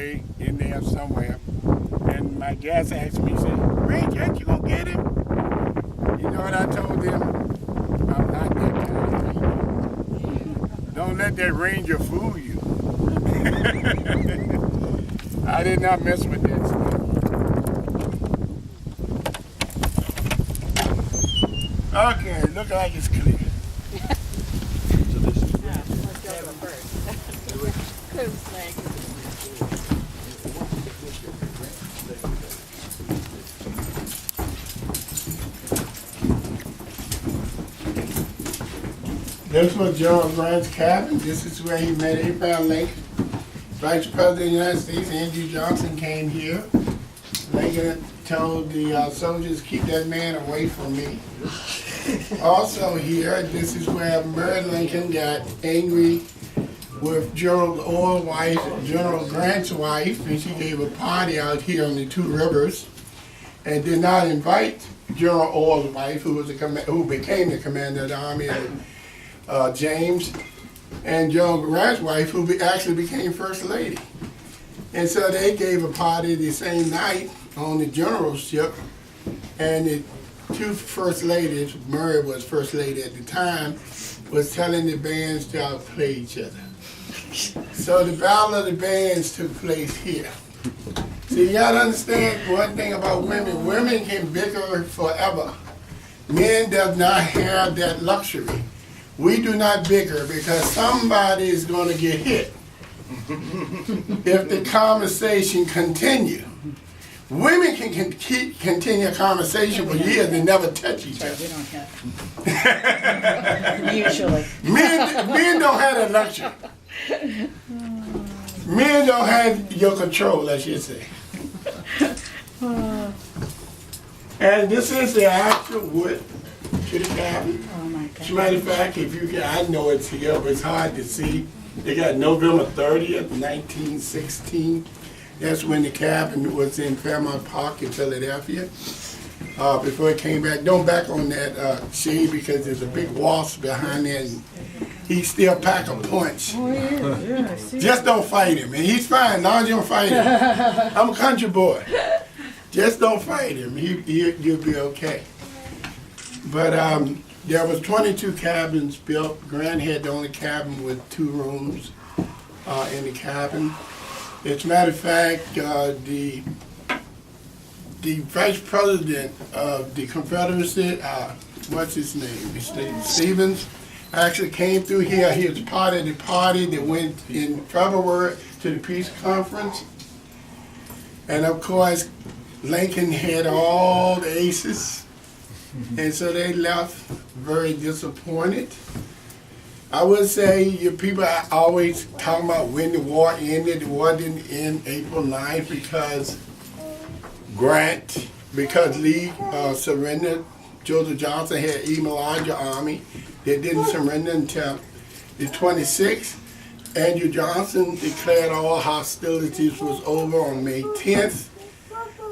away in there somewhere. And my gas asked me, said, Range, ain't you gonna get him? You know what I told them? I'm not that kind of ranger. Don't let that ranger fool you. I did not mess with that stuff. Okay, look like it's clear. This was General Grant's cabin. This is where he met Abraham Lincoln. Vice President of the United States, Andrew Johnson, came here. Lincoln told the soldiers, keep that man away from me. Also here, this is where Mary Lincoln got angry with General Orr's wife, General Grant's wife, and she gave a party out here on the Two Rivers and did not invite General Orr's wife, who became the commander of the army, James, and General Grant's wife, who actually became First Lady. And so they gave a party the same night on the generalship, and the two First Ladies, Mary was First Lady at the time, was telling the bands to outplay each other. So the Battle of the Bands took place here. So you gotta understand one thing about women. Women can bicker forever. Men does not have that luxury. We do not bicker because somebody is gonna get hit if the conversation continue. Women can continue a conversation for years and never touch each other. We don't have. Usually. Men don't have that luxury. Men don't have your control, I should say. And this is the actual wood to the cabin. Oh my God. As a matter of fact, if you can, I know it's here, but it's hard to see. They got November 30th, 1916. That's when the cabin was in Fairmount Park in Philadelphia. Before it came back, don't back on that shade because there's a big wasp behind there. And he still pack a punch. Oh yeah, I see. Just don't fight him, and he's fine. As long as you don't fight him. I'm a country boy. Just don't fight him. You'll be okay. But there was 22 cabins built. Grant had the only cabin with 2 rooms in the cabin. As a matter of fact, the vice president of the Confederacy, what's his name? Stevens, actually came through here. He was part of the party that went in February to the peace conference. And of course, Lincoln had all the aces. And so they left very disappointed. I would say your people are always talking about when the war ended. The war didn't end April 9th because Lee surrendered. Joseph Johnson had an even larger army. They didn't surrender until the 26th. Andrew Johnson declared all hostilities was over on May 10th.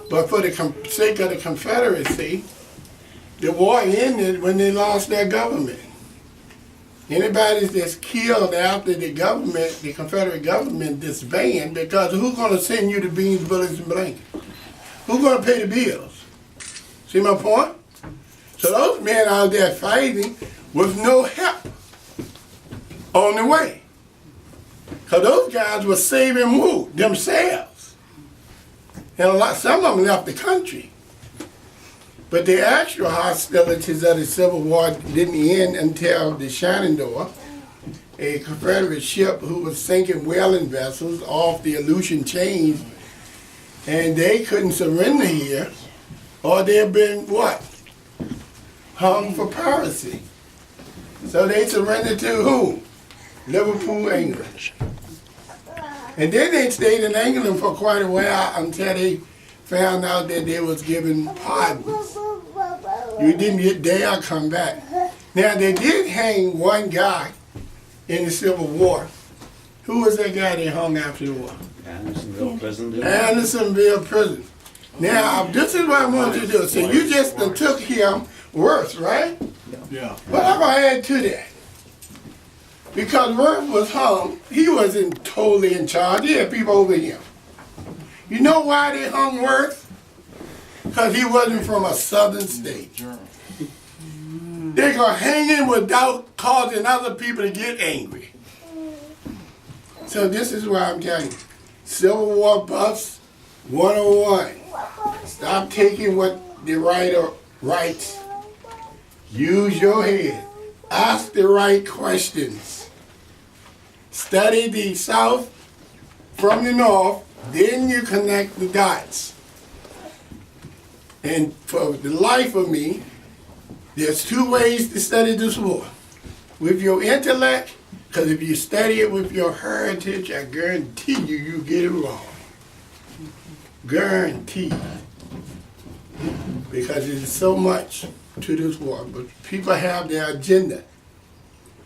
But for the sake of the Confederacy, the war ended when they lost their government. Anybody that's killed after the Confederate government disbanded, because who's going to send you the beans, bullets, and blankets? Who's going to pay the bills? See my point? So those men out there fighting with no help on the way. Because those guys were saving who? Themselves. And some of them left the country. But the actual hostilities of the Civil War didn't end until the Shenandoah, a Confederate ship who was sinking whaling vessels off the Aleutian chains, and they couldn't surrender here, or they'd been what? Hung for piracy. So they surrendered to who? Liverpool, England. And then they stayed in England for quite a while until they found out that they was given pardons. You didn't dare come back. Now they did hang one guy in the Civil War. Who was that guy they hung after the war? Andersonville Prison. Andersonville Prison. Now this is what I want you to do. So you just took him Worth, right? Yeah. What am I add to that? Because Worth was hung, he wasn't totally in charge. He had people over him. You know why they hung Worth? Because he wasn't from a southern state. They're going to hang him without causing other people to get angry. So this is why I'm telling you. Civil War buffs 101. Stop taking what the writer writes. Use your head. Ask the right questions. Study the South from the North, then you connect the dots. And for the life of me, there's two ways to study this war. With your intellect, because if you study it with your heritage, I guarantee you, you get it wrong. Guaranteed. Because there's so much to this war, but people have their agenda.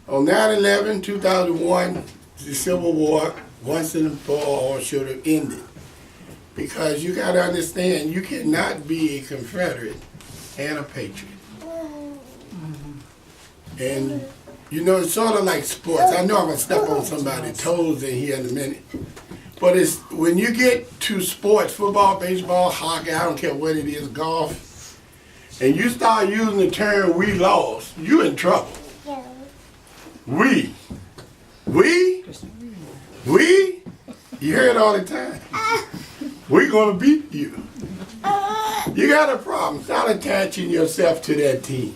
On 9/11, 2001, the Civil War, once and for all, should have ended. Because you got to understand, you cannot be a Confederate and a patriot. And, you know, it's sort of like sports. I know I'm going to step on somebody's toes in here in a minute. But it's when you get to sports, football, baseball, hockey, I don't care what it is, golf, and you start using the term "we lost," you in trouble. We, you hear it all the time. We're gonna beat you. You got a problem. Start attaching yourself to that team,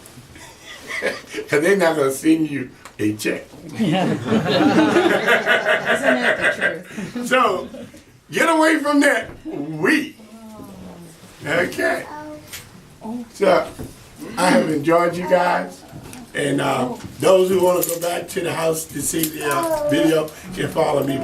because they're not gonna send you a check. Isn't that the truth? So, get away from that. We. Okay. So, I have enjoyed you guys. And those who want to go back to the house to see the video can follow me.